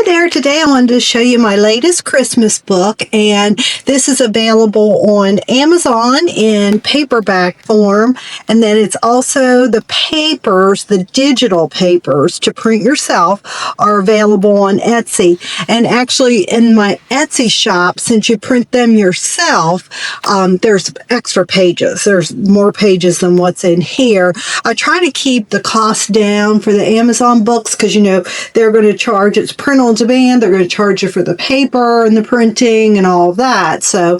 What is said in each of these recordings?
there. Today I wanted to show you my latest Christmas book, and this is available on Amazon in paperback form, and then it's also the papers, the digital papers to print yourself are available on Etsy. And actually in my Etsy shop, since you print them yourself, there's extra pages. There's more pages than what's in here. I try to keep the cost down for the Amazon books because, you know, they're going to charge, it's print on demand, they're going to charge you for the paper and the printing and all that. So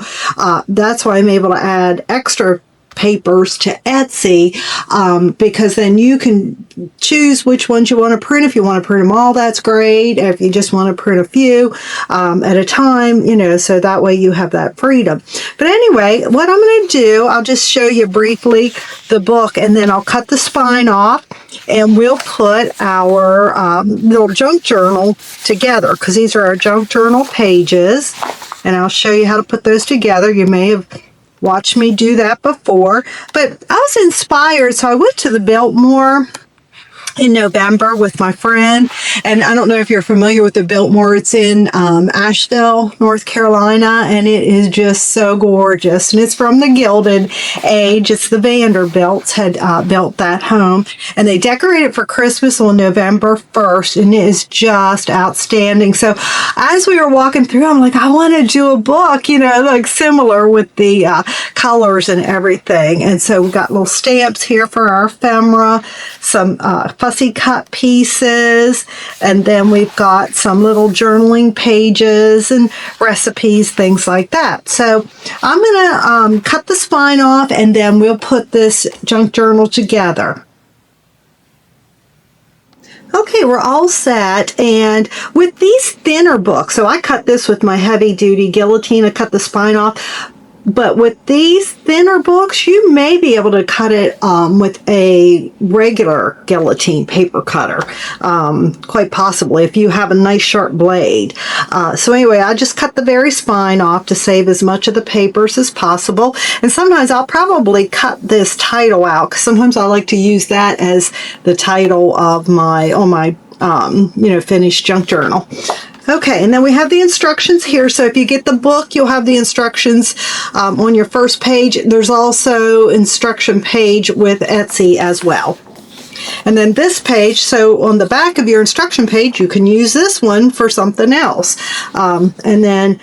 that's why I'm able to add extra papers to Etsy, because then you can choose which ones you want to print. If you want to print them all, that's great. If you just want to print a few at a time, you know, so that way you have that freedom. But anyway, what I'm going to do, I'll just show you briefly the book, and then I'll cut the spine off, and we'll put our little junk journal together, because these are our junk journal pages, and I'll show you how to put those together. You may have watched me do that before, but I was inspired, so I went to the Biltmore in November with my friend, and I don't know if you're familiar with the Biltmore. It's in Asheville, North Carolina, and it is just so gorgeous, and it's from the Gilded Age. It's the Vanderbilts had built that home, and they decorated for Christmas on November 1st, and it is just outstanding. So as we were walking through, I'm like, I want to do a book, you know, like similar with the colors and everything. And so we got little stamps here for our ephemera, some fussy cut pieces, and then we've got some little journaling pages and recipes, things like that. So I'm going to cut the spine off, and then we'll put this junk journal together. Okay, we're all set, and with these thinner books, so I cut this with my heavy-duty guillotine, I cut the spine off, but with these thinner books, you may be able to cut it with a regular guillotine paper cutter, quite possibly, if you have a nice sharp blade. So anyway, I just cut the very spine off to save as much of the papers as possible. And sometimes I'll probably cut this title out, because sometimes I like to use that as the title of my, you know, finished junk journal. Okay, and then we have the instructions here. So if you get the book, you'll have the instructions on your first page. There's also instruction page with Etsy as well. And then this page, so on the back of your instruction page, you can use this one for something else. And then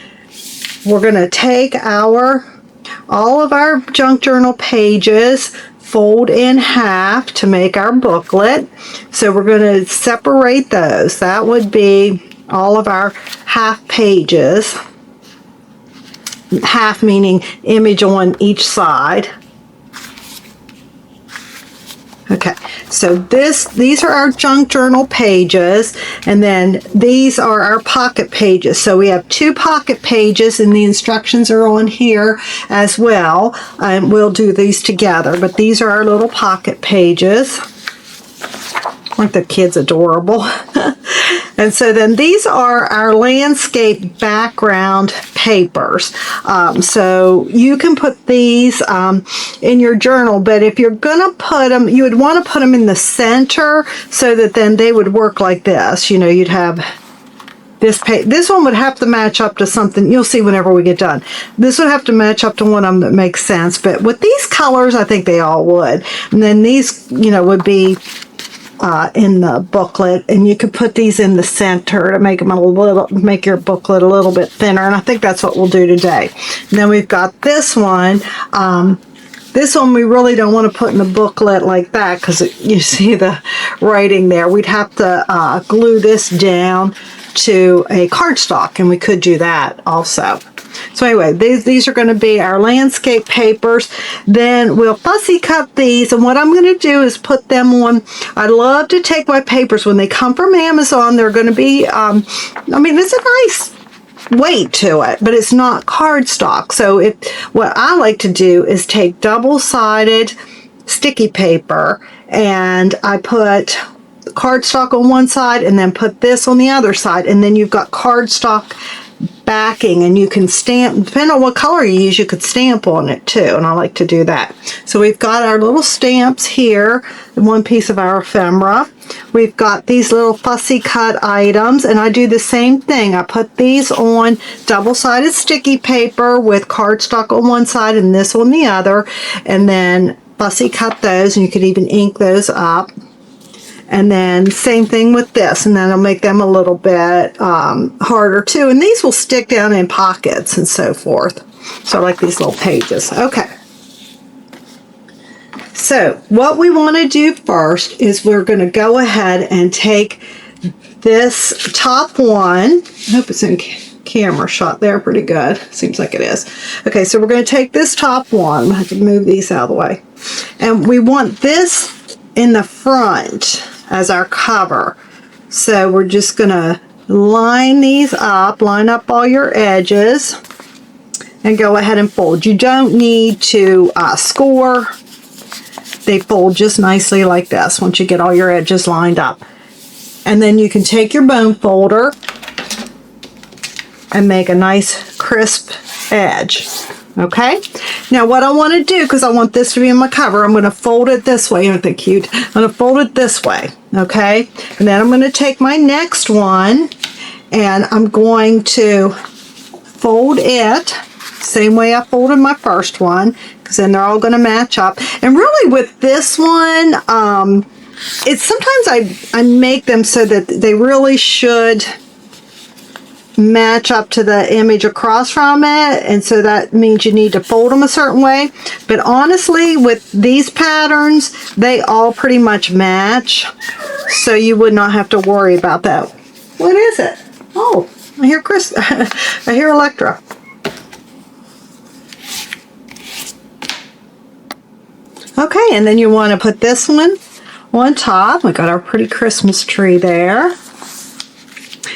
we're going to take all of our junk journal pages, fold in half to make our booklet. So we're going to separate those. That would be all of our half pages, half meaning image on each side. Okay, so these are our junk journal pages, and then these are our pocket pages. So we have 2 pocket pages, and the instructions are on here as well, and we'll do these together. But these are our little pocket pages. Aren't the kids adorable? And so then these are our landscape background papers. So you can put these in your journal, but if you're going to put them, you would want to put them in the center so that then they would work like this. You know, you'd have this page. This one would have to match up to something. You'll see whenever we get done. This would have to match up to one of them that makes sense. But with these colors, I think they all would. And then these, you know, would be in the booklet, and you could put these in the center to make them make your booklet a little bit thinner, and I think that's what we'll do today. And then we've got this one. This one we really don't want to put in the booklet like that, because you see the writing there. We'd have to glue this down to a cardstock, and we could do that also. So anyway, these are going to be our landscape papers. Then we'll fussy cut these, and what I'm going to do is put them on. I love to take my papers when they come from Amazon. They're going to be, I mean, there's a nice weight to it, but it's not cardstock. So what I like to do is take double-sided sticky paper, and I put cardstock on one side and then put this on the other side, and then you've got cardstock backing, and you can stamp, depending on what color you use, you could stamp on it too, and I like to do that. So we've got our little stamps here, one piece of our ephemera, we've got these little fussy cut items, and I do the same thing. I put these on double-sided sticky paper with cardstock on one side and this on the other, and then fussy cut those, and you could even ink those up. And then same thing with this, and then I'll make them a little bit harder too. And these will stick down in pockets and so forth. So I like these little pages. Okay. So what we want to do first is we're going to go ahead and take this top one. I hope it's in camera shot there pretty good. Seems like it is. Okay, so we're going to take this top one. I have to move these out of the way. And we want this in the front as our cover. So we're just going to line these up, line up all your edges, and go ahead and fold. You don't need to score. They fold just nicely like this once you get all your edges lined up. And then you can take your bone folder and make a nice crisp edge. Okay, now what I want to do, because I want this to be in my cover, I'm going to fold it this way. Aren't they cute? I'm going to fold it this way. Okay, and then I'm going to take my next one and I'm going to fold it same way I folded my first one, because then they're all going to match up. And really with this one, it's sometimes I make them so that they really should match up to the image across from it, and so that means you need to fold them a certain way. But honestly, with these patterns, they all pretty much match, so you would not have to worry about that. What is it? Oh, I hear I hear Electra. Okay, and then you want to put this one on top. We got our pretty Christmas tree there.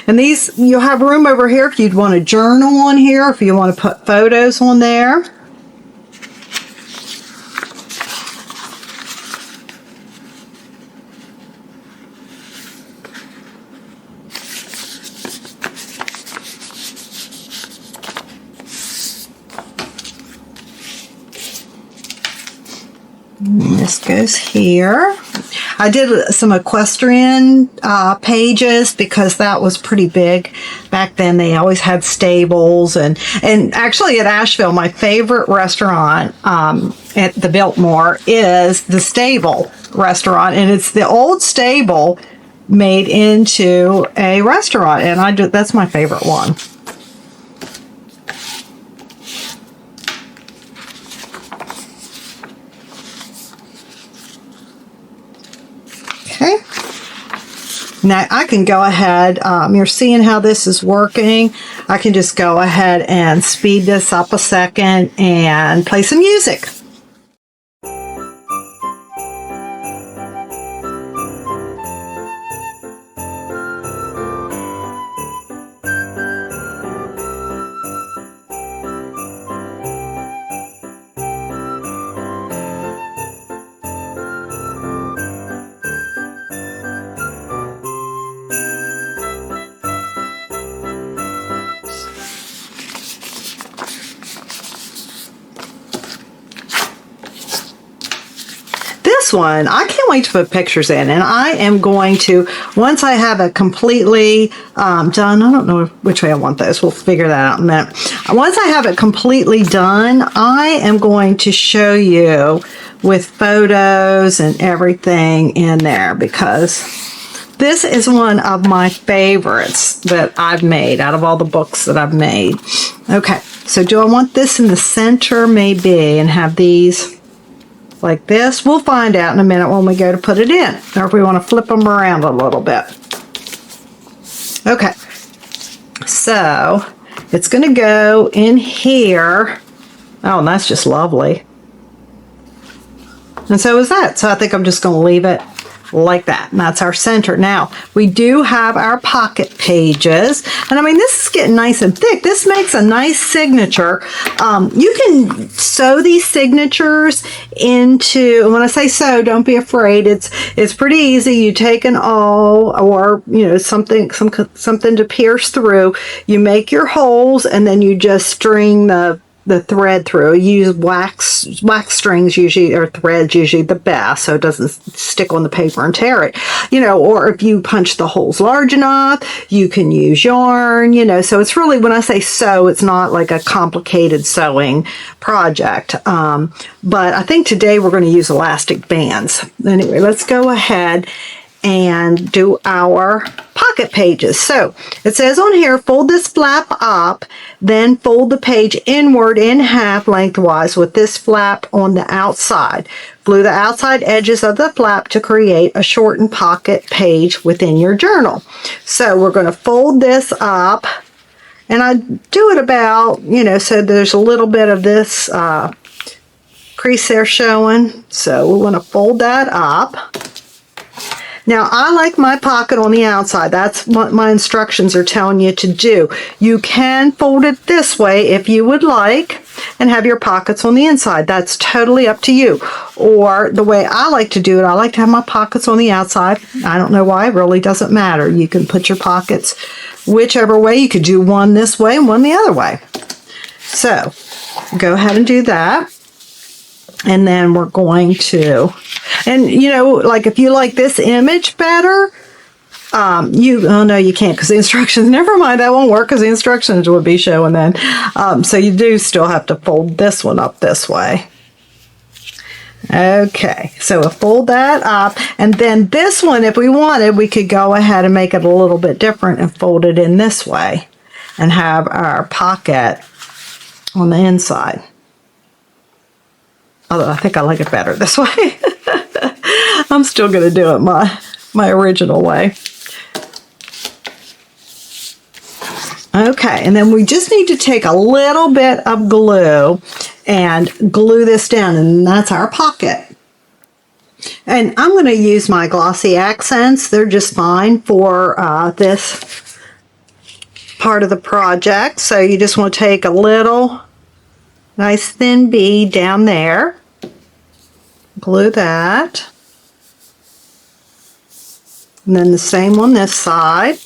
And these, you'll have room over here if you'd want to journal on here, if you want to put photos on there. And this goes here. I did some equestrian pages because that was pretty big back then. They always had stables, and actually at Asheville, my favorite restaurant at the Biltmore is the Stable restaurant, and it's the old stable made into a restaurant, and that's my favorite one. Okay, now I can go ahead, you're seeing how this is working. I can just go ahead and speed this up a second and play some music. This one, I can't wait to put pictures in, and I am going to, once I have it completely done, I don't know which way I want this, we'll figure that out in a minute. Once I have it completely done, I am going to show you with photos and everything in there, because this is one of my favorites that I've made out of all the books that I've made. Okay, so do I want this in the center? Maybe, and have these like this. We'll find out in a minute when we go to put it in, or if we want to flip them around a little bit. Okay, so it's going to go in here. Oh, and that's just lovely. And so is that. So I think I'm just going to leave it like that, and that's our center. Now we do have our pocket pages, and I mean, this is getting nice and thick. This makes a nice signature. You can sew these signatures into, and when I say sew, don't be afraid, it's pretty easy. You take an awl, or something to pierce through, you make your holes, and then you just string the the thread through. You use wax strings usually, or threads usually the best, so it doesn't stick on the paper and tear it. You know, or if you punch the holes large enough, you can use yarn, you know. So it's really, when I say sew, it's not like a complicated sewing project. But I think today we're going to use elastic bands. Anyway, let's go ahead and do our pocket pages. So it says on here, fold this flap up, then fold the page inward in half lengthwise with this flap on the outside. Glue the outside edges of the flap to create a shortened pocket page within your journal. So we're going to fold this up, and I do it about, you know, so there's a little bit of this crease there showing. So we're going to fold that up. Now, I like my pocket on the outside. That's what my instructions are telling you to do. You can fold it this way if you would like and have your pockets on the inside. That's totally up to you. Or the way I like to do it, I like to have my pockets on the outside. I don't know why. It really doesn't matter. You can put your pockets whichever way. You could do one this way and one the other way. So, go ahead and do that. And then we're going to, and you know, like if you like this image better, oh no, you can't, because the instructions, never mind, that won't work because the instructions would be showing then. So you do still have to fold this one up this way. Okay, so we'll fold that up, and then this one, if we wanted, we could go ahead and make it a little bit different and fold it in this way and have our pocket on the inside. Although I think I like it better this way. I'm still going to do it my original way. Okay, and then we just need to take a little bit of glue and glue this down, and that's our pocket. And I'm going to use my glossy accents. They're just fine for this part of the project. So you just want to take a little nice thin bead down there. Glue that. And then the same on this side.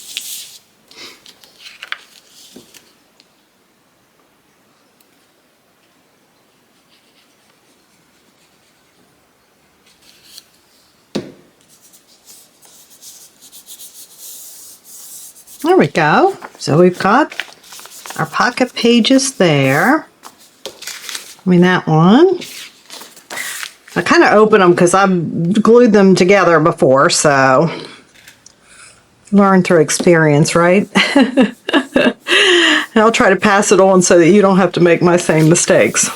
There we go. So we've got our pocket pages there. I mean, that one. I kind of open them because I've glued them together before, so learn through experience, right? And I'll try to pass it on so that you don't have to make my same mistakes.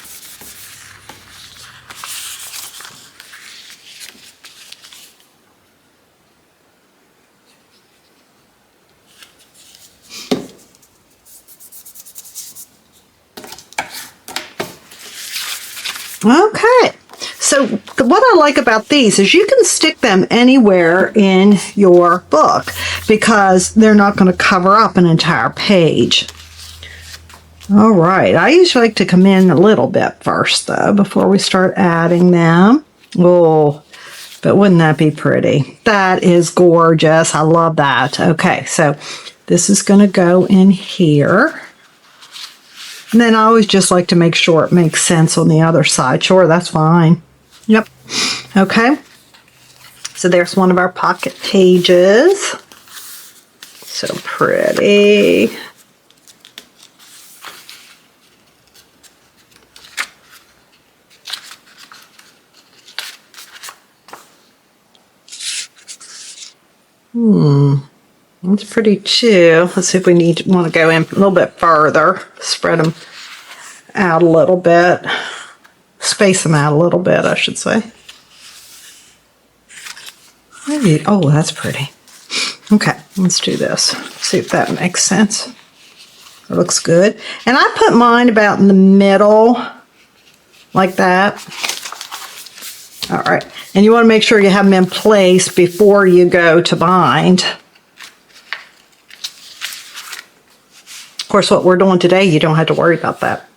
Okay, so what I like about these is you can stick them anywhere in your book because they're not going to cover up an entire page. All right, I usually like to come in a little bit first though before we start adding them. Oh, but wouldn't that be pretty? That is gorgeous. I love that. Okay, so this is going to go in here. And then I always just like to make sure it makes sense on the other side. Sure, that's fine. Yep. Okay. So there's one of our pocket pages. So pretty. That's pretty too. Let's see if we want to go in a little bit further. Spread them out a little bit. Space them out a little bit, I should say. Maybe, oh, that's pretty. Okay, let's do this. See if that makes sense. It looks good. And I put mine about in the middle, like that. All right, and you want to make sure you have them in place before you go to bind. Of course, what we're doing today, you don't have to worry about that.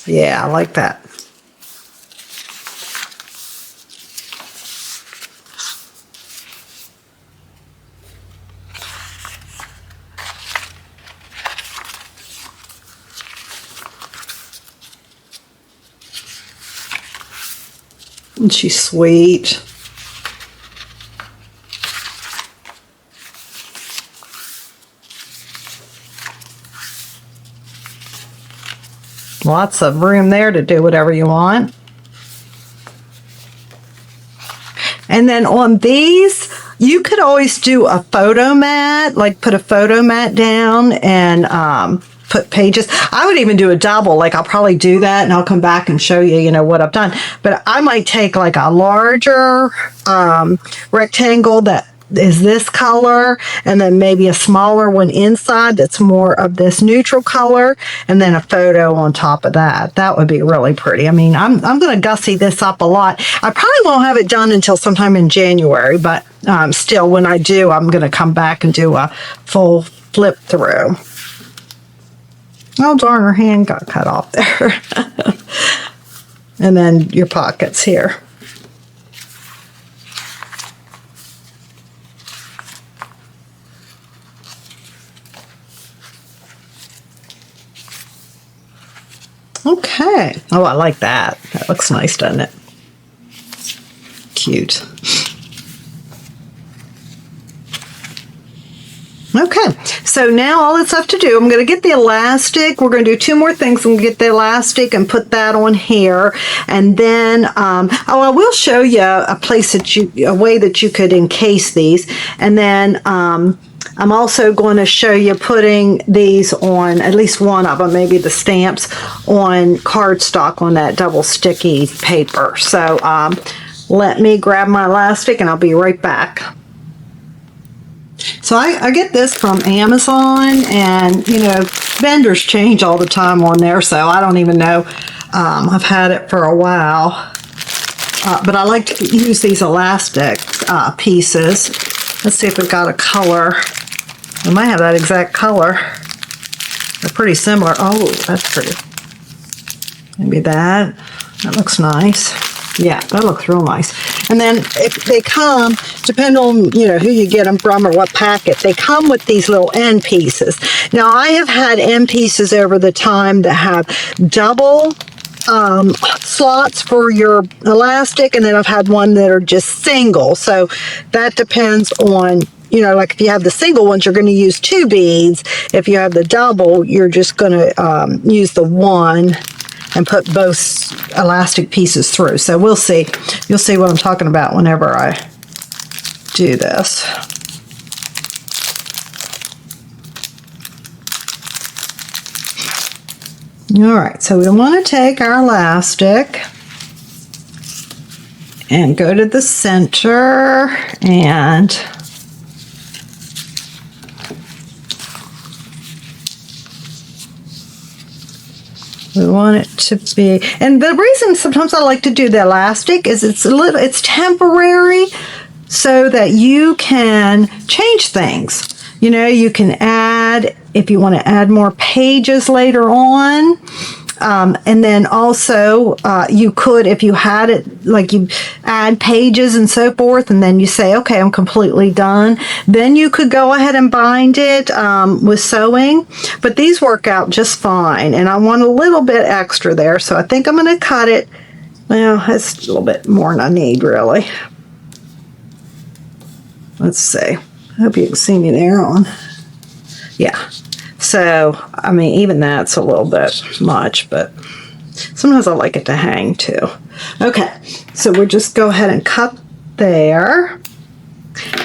Yeah, I like that. And she's sweet. Lots of room there to do whatever you want. And then on these, you could always do a photo mat, like put a photo mat down and put pages. I would even do a double, like I'll probably do that and I'll come back and show you, what I've done. But I might take like a larger rectangle that is this color, and then maybe a smaller one inside that's more of this neutral color, and then a photo on top of that. That would be really pretty. I mean, I'm going to gussy this up a lot. I probably won't have it done until sometime in January, but still, when I do, I'm going to come back and do a full flip through. Oh, darn, her hand got cut off there. And then your pockets here. Okay. Oh, I like that. That looks nice, doesn't it? Cute. Okay, so now all that's left to do, I'm going to get the elastic. We're going to do two more things. I'm going to get the elastic and put that on here. And then, I will show you a way that you could encase these. And then, I'm also going to show you putting these on, at least one of them, maybe the stamps, on cardstock on that double sticky paper. So let me grab my elastic and I'll be right back. So I get this from Amazon, and vendors change all the time on there, so I don't even know. I've had it for a while, but I like to use these elastic pieces. Let's see if we've got a color. We might have that exact color. They're pretty similar. Oh, that's pretty. Maybe that. That looks nice. Yeah, that looks real nice. And then if they come, depending on, who you get them from or what packet, they come with these little end pieces. Now, I have had end pieces over the time that have double slots for your elastic, and then I've had one that are just single. So that depends on, like if you have the single ones, you're going to use 2 beads. If you have the double, you're just going to use the one and put both elastic pieces through. So we'll see. You'll see what I'm talking about whenever I do this. All right, so we want to take our elastic and go to the center, and we want it to be, and the reason sometimes I like to do the elastic is it's temporary, so that you can change things. You can add, if you want to add more pages later on. And then also, you could, if you had it, like you add pages and so forth, and then you say, okay, I'm completely done. Then you could go ahead and bind it with sewing. But these work out just fine. And I want a little bit extra there. So I think I'm going to cut it. Well, that's a little bit more than I need, really. Let's see. I hope you can see me there on. Yeah. So, I mean, even that's a little bit much, but sometimes I like it to hang too. Okay, so we'll just go ahead and cut there.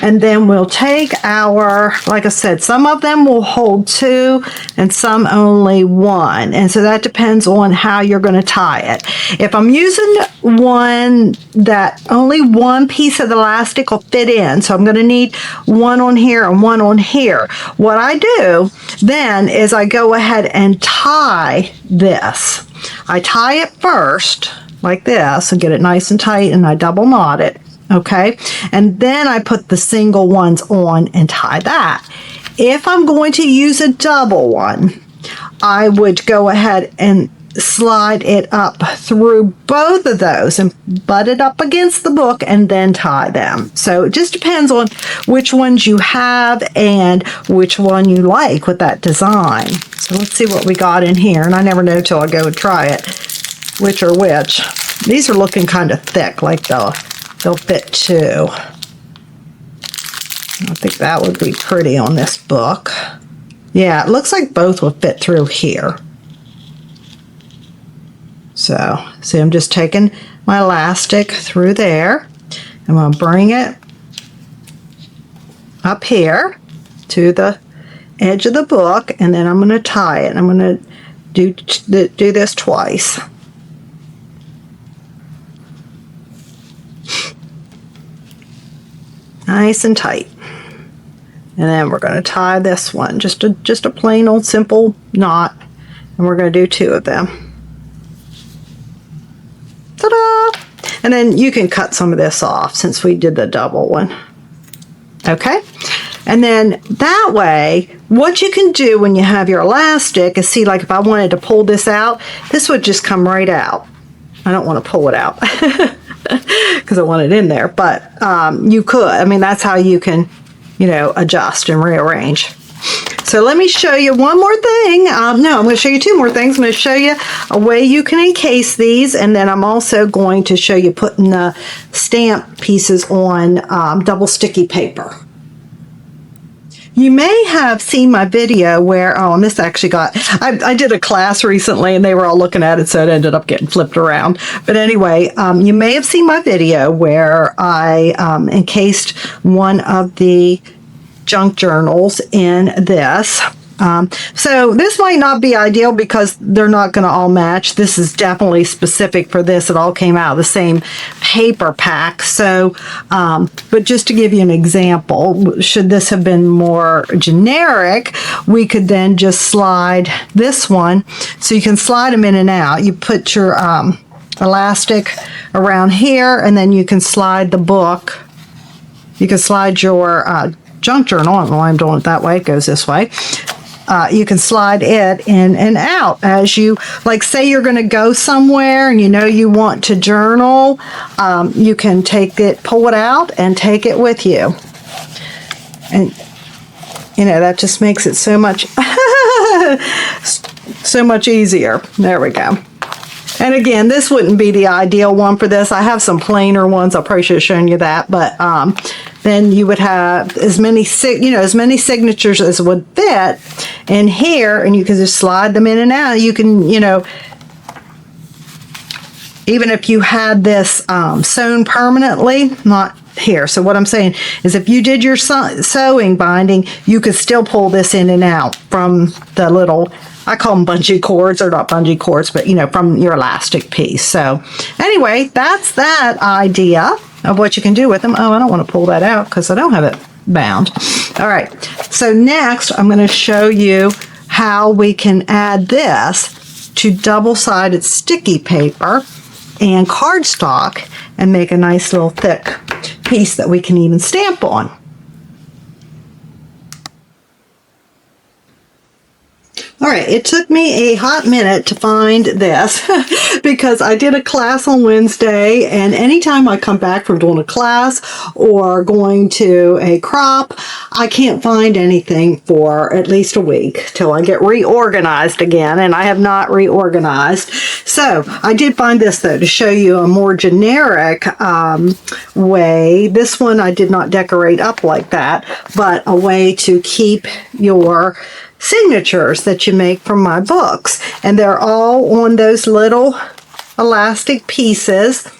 And then we'll take our, like I said, some of them will hold 2 and some only 1. And so that depends on how you're going to tie it. If I'm using one that only one piece of the elastic will fit in, so I'm going to need one on here and one on here. What I do then is I go ahead and tie this. I tie it first like this and get it nice and tight, and I double knot it. Okay, and then I put the single ones on and tie that. If I'm going to use a double one, I would go ahead and slide it up through both of those and butt it up against the book and then tie them. So it just depends on which ones you have and which one you like with that design. So let's see what we got in here, and I never know till I go and try it which are which. These are looking kind of thick, like they'll fit too. I think that would be pretty on this book. Yeah, it looks like both will fit through here. So, see, I'm just taking my elastic through there. I'm going to bring it up here to the edge of the book, and then I'm going to tie it. I'm going to do this twice. Nice and tight. And then we're going to tie this one, just a plain old simple knot, and we're going to do 2 of them. Ta-da! And then you can cut some of this off since we did the double one. Okay? And then that way, what you can do when you have your elastic is, see, like if I wanted to pull this out, this would just come right out. I don't want to pull it out because I want it in there, but you could. I mean, that's how you can, you know, adjust and rearrange. So let me show you one more thing. No, I'm going to show you 2 more things. I'm going to show you a way you can encase these, and then I'm also going to show you putting the stamp pieces on double sticky paper. You may have seen my video where, and this actually I did a class recently and they were all looking at it, so it ended up getting flipped around. But anyway, you may have seen my video where I encased one of the junk journals in this. So this might not be ideal because they're not going to all match. This is definitely specific for this. It all came out of the same paper pack. So, but just to give you an example, should this have been more generic, we could then just slide this one. So you can slide them in and out. You put your elastic around here, and then you can slide the book. You can slide your junk journal. I don't know why I'm doing it that way. It goes this way. You can slide it in and out as you, like, say you're going to go somewhere and you know you want to journal. You can take it, pull it out, and take it with you. And, you know, that just makes it so much, so much easier. There we go. And again, this wouldn't be the ideal one for this. I have some plainer ones. I probably should have shown you that, but then you would have as many signatures as would fit in here, and you can just slide them in and out. You can, you know, even if you had this sewn permanently, not here. So what I'm saying is, if you did your sewing binding, you could still pull this in and out from the little, I call them bungee cords. They're not bungee cords, but, you know, from your elastic piece. So anyway, that's that idea of what you can do with them. Oh, I don't want to pull that out because I don't have it bound. All right. So next, I'm going to show you how we can add this to double-sided sticky paper and cardstock and make a nice little thick piece that we can even stamp on. All right, it took me a hot minute to find this because I did a class on Wednesday, and anytime I come back from doing a class or going to a crop, I can't find anything for at least a week till I get reorganized again, and I have not reorganized. So I did find this, though, to show you a more generic way. This one I did not decorate up like that, but a way to keep your signatures that you make from my books, and they're all on those little elastic pieces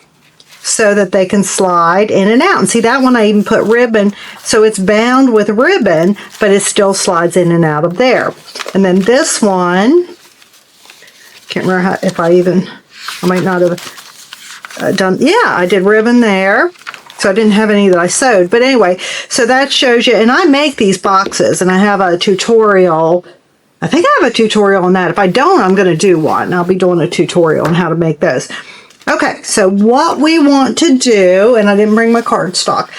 so that they can slide in and out. And see, that one I even put ribbon, so it's bound with ribbon, but it still slides in and out of there. And then this one, can't remember how, if I might not have done, yeah, I did ribbon there. So I didn't have any that I sewed. But anyway, so that shows you, and I make these boxes, and I have a tutorial. I think I have a tutorial on that. If I don't, I'm going to do one. I'll be doing a tutorial on how to make those. Okay, so what we want to do, and I didn't bring my cardstock,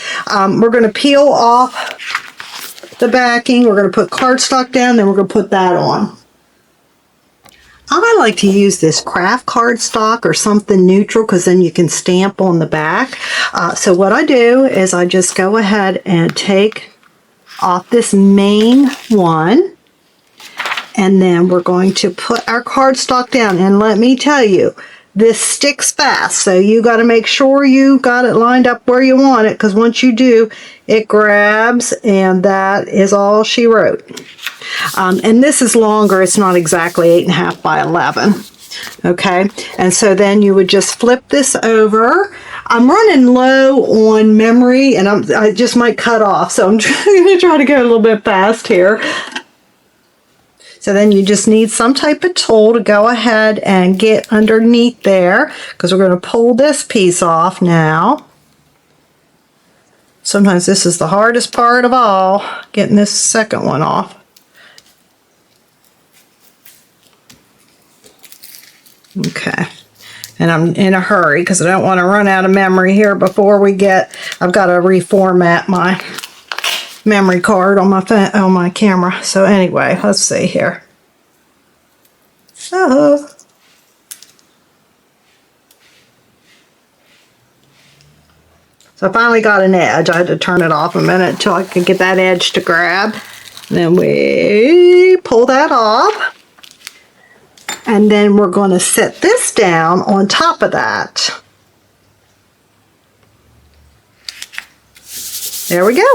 we're going to peel off the backing. We're going to put cardstock down, then we're going to put that on. I like to use this craft cardstock or something neutral because then you can stamp on the back. So what I do is I just go ahead and take off this main one, and then we're going to put our cardstock down. And let me tell you, this sticks fast. So you got to make sure you got it lined up where you want it, because once you do, it grabs, and that is all she wrote. And this is longer. It's not exactly 8.5 by 11. Okay, and so then you would just flip this over. I'm running low on memory, and I just might cut off, so I'm going to try to go a little bit fast here. So then you just need some type of tool to go ahead and get underneath there, because we're going to pull this piece off now. Sometimes this is the hardest part of all, getting this second one off. Okay, and I'm in a hurry because I don't want to run out of memory here before we get, I've got to reformat my memory card on my camera. So anyway, let's see here. So I finally got an edge. I had to turn it off a minute until I could get that edge to grab. And then we pull that off. And then we're going to set this down on top of that. There we go.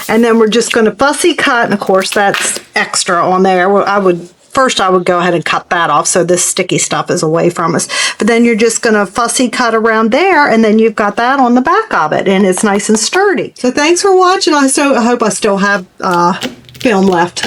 And then we're just going to fussy cut, and of course that's extra on there. I would go ahead and cut that off so this sticky stuff is away from us. But then you're just going to fussy cut around there, and then you've got that on the back of it, and it's nice and sturdy. So thanks for watching. I hope I still have film left.